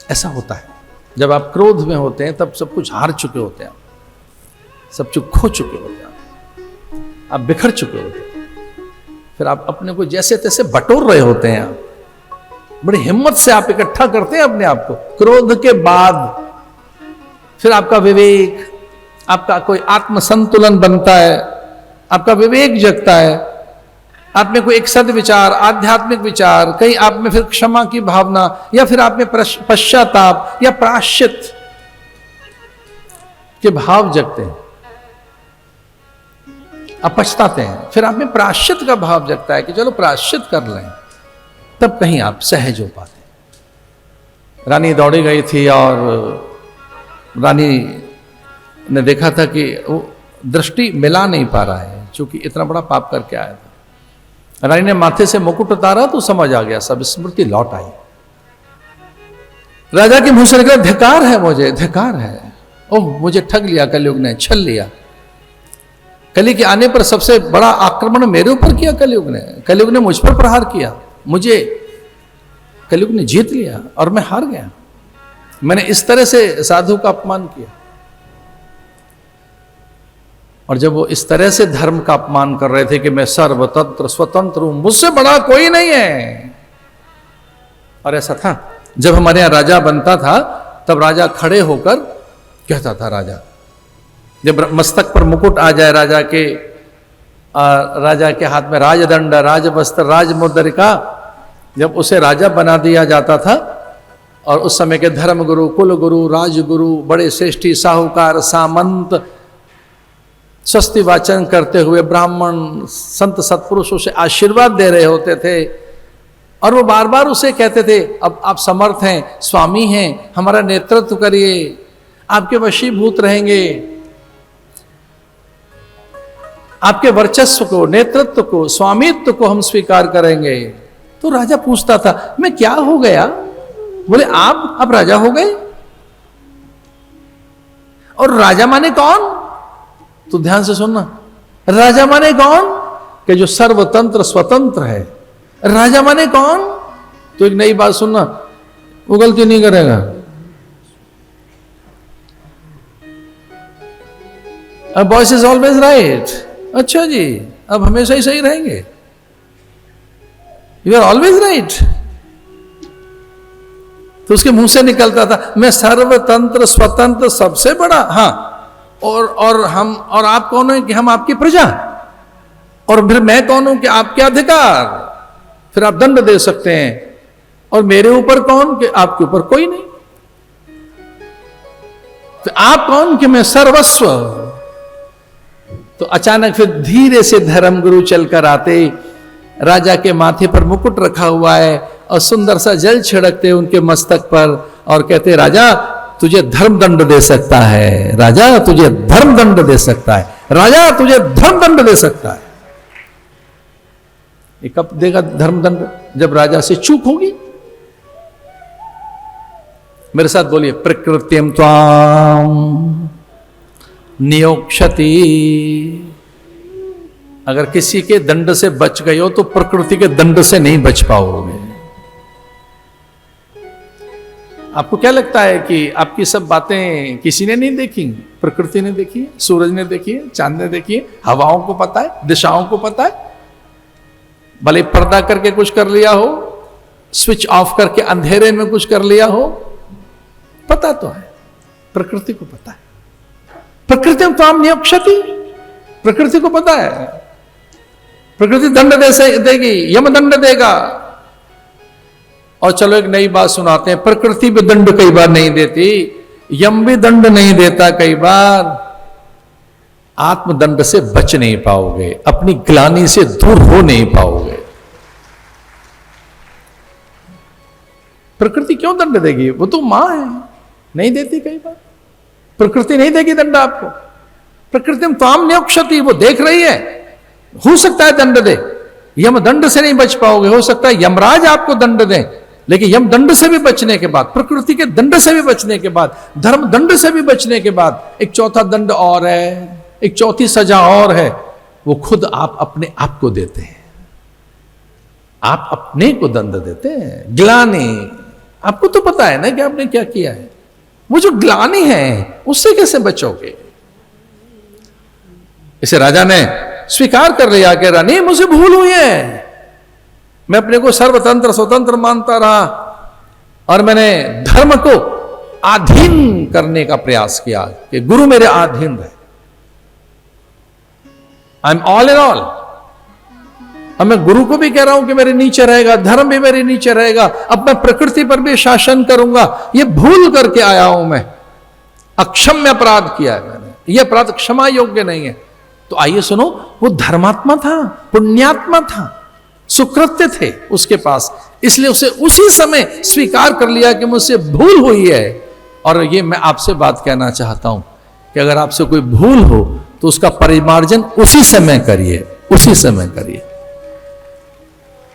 ऐसा होता है, जब आप क्रोध में होते हैं तब सब कुछ हार चुके होते हैं, सब कुछ खो चुके होते हैं, आप बिखर चुके होते हैं, फिर आप अपने को जैसे तैसे बटोर रहे होते हैं, आप बड़ी हिम्मत से आप इकट्ठा करते हैं अपने आप को। क्रोध के बाद फिर आपका विवेक, आपका कोई आत्म संतुलन बनता है, आपका विवेक जगता है, आप में कोई एक सद्विचार, आध्यात्मिक विचार, कहीं आप में फिर क्षमा की भावना, या फिर आप में पश्चाताप या प्रायश्चित के भाव जगते हैं, आप पछताते हैं, फिर आप में प्रायश्चित का भाव जगता है कि चलो प्रायश्चित कर लें, तब कहीं आप सहज हो पाते हैं। रानी दौड़ी गई थी और रानी ने देखा था कि वो दृष्टि मिला नहीं पा रहा है, क्योंकि इतना बड़ा पाप करके आया था। रानी ने माथे से मुकुट उतारा तो समझ आ गया, सब स्मृति लौट आई। राजा के मुंह से निकला, धिक्कार है मुझे, धिक्कार है, ओह मुझे ठग लिया कलयुग ने, छल लिया। कली के आने पर सबसे बड़ा आक्रमण मेरे ऊपर किया कलयुग ने, कलयुग ने मुझ पर प्रहार किया, मुझे कलयुग ने जीत लिया और मैं हार गया। मैंने इस तरह से साधु का अपमान किया। और जब वो इस तरह से धर्म का अपमान कर रहे थे कि मैं सर्वतंत्र स्वतंत्र हूं, मुझसे बड़ा कोई नहीं है, और ऐसा था जब हमारे यहां राजा बनता था तब राजा खड़े होकर कहता था, राजा जब मस्तक पर मुकुट आ जाए राजा के हाथ में राजदंड, राजवस्त्र, राजमुद्रिका, जब उसे राजा बना दिया जाता था, और उस समय के धर्म गुरु, कुल गुरु, राजगुरु, बड़े श्रेष्ठी, साहूकार, सामंत स्वस्ति वाचन करते हुए ब्राह्मण संत सत्पुरुषों से आशीर्वाद दे रहे होते थे, और वो बार बार उसे कहते थे, अब आप समर्थ हैं, स्वामी हैं, हमारा नेतृत्व करिए, आपके वशीभूत रहेंगे, आपके वर्चस्व को, नेतृत्व को, स्वामित्व को हम स्वीकार करेंगे। तो राजा पूछता था, मैं क्या हो गया? बोले आप राजा हो गए? और राजा माने कौन? तो ध्यान से सुनना, राजा माने कौन? कि जो सर्वतंत्र स्वतंत्र है। राजा माने कौन? तो एक नई बात सुनना, वो गलती नहीं करेगा। Boys is always right. अच्छा जी, अब हमेशा ही सही रहेंगे? You are always right. तो उसके मुंह से निकलता था, मैं सर्वतंत्र स्वतंत्र सबसे बड़ा, हाँ, और आप कौन है कि हम आपकी प्रजा, और फिर मैं कौन हूं कि आपके अधिकार, फिर आप दंड दे सकते हैं, और मेरे ऊपर कौन कि आपके ऊपर कोई नहीं, तो आप कौन कि मैं सर्वस्व। तो अचानक फिर धीरे से धर्मगुरु चलकर आते, राजा के माथे पर मुकुट रखा हुआ है और सुंदर सा जल छिड़कते उनके मस्तक पर और कहते, राजा तुझे धर्म दंड दे सकता है, राजा तुझे धर्म दंड दे सकता है, राजा तुझे धर्म दंड दे सकता है। ये कब देगा धर्म दंड? जब राजा से चूक होगी। मेरे साथ बोलिए, प्रकृतिम त्वाम नियोक्षति। अगर किसी के दंड से बच गए हो तो प्रकृति के दंड से नहीं बच पाओगे। आपको क्या लगता है कि आपकी सब बातें किसी ने नहीं देखी? प्रकृति ने देखी है, सूरज ने देखी है, चांद ने देखी है, हवाओं को पता है, दिशाओं को पता है। भले पर्दा करके कुछ कर लिया हो, स्विच ऑफ करके अंधेरे में कुछ कर लिया हो, पता तो है, प्रकृति को पता है। प्रकृति में त्वाम नियोक्षति, प्रकृति को पता है। प्रकृति दंड देगी, यम दंड देगा। और चलो एक नई बात सुनाते हैं, प्रकृति भी दंड कई बार नहीं देती, यम भी दंड नहीं देता कई बार। आत्मदंड से बच नहीं पाओगे, अपनी ग्लानि से दूर हो नहीं पाओगे। प्रकृति क्यों दंड देगी? वो तो मां है, नहीं देती कई बार। प्रकृति नहीं देगी दंड आपको। प्रकृति में त्वाम नियोक्षति, वो देख रही है, हो सकता है दंड दे, यम दंड से नहीं बच पाओगे। हो सकता है यमराज आपको दंड दें, लेकिन यम दंड से भी बचने के बाद, प्रकृति के दंड से भी बचने के बाद, धर्म दंड से भी बचने के बाद एक चौथा दंड और है, एक चौथी सजा और है। वो खुद आप अपने आप को देते हैं, आप अपने को दंड देते हैं। ग्लानि, आपको तो पता है ना कि आपने क्या किया है। वो जो ग्लानि है उससे कैसे बचोगे? इसे राजा ने स्वीकार कर लिया कि रानी मुझे भूल हुई है, मैं अपने को सर्वतंत्र स्वतंत्र मानता रहा और मैंने धर्म को अधीन करने का प्रयास किया कि गुरु मेरे अधीन रहे। I am all in all. अब मैं गुरु को भी कह रहा हूं कि मेरे नीचे रहेगा, धर्म भी मेरे नीचे रहेगा, अब मैं प्रकृति पर भी शासन करूंगा। ये भूल करके आया हूं मैं, अक्षम्य अपराध किया है मैंने, यह अपराध क्षमा योग्य नहीं है। तो आइए सुनो, वो धर्मात्मा था, पुण्यात्मा था, सुकृत्य थे उसके पास, इसलिए उसे उसी समय स्वीकार कर लिया कि मुझसे भूल हुई है। और ये मैं आपसे बात कहना चाहता हूं कि अगर आपसे कोई भूल हो तो उसका परिमार्जन उसी समय करिए, उसी समय करिए।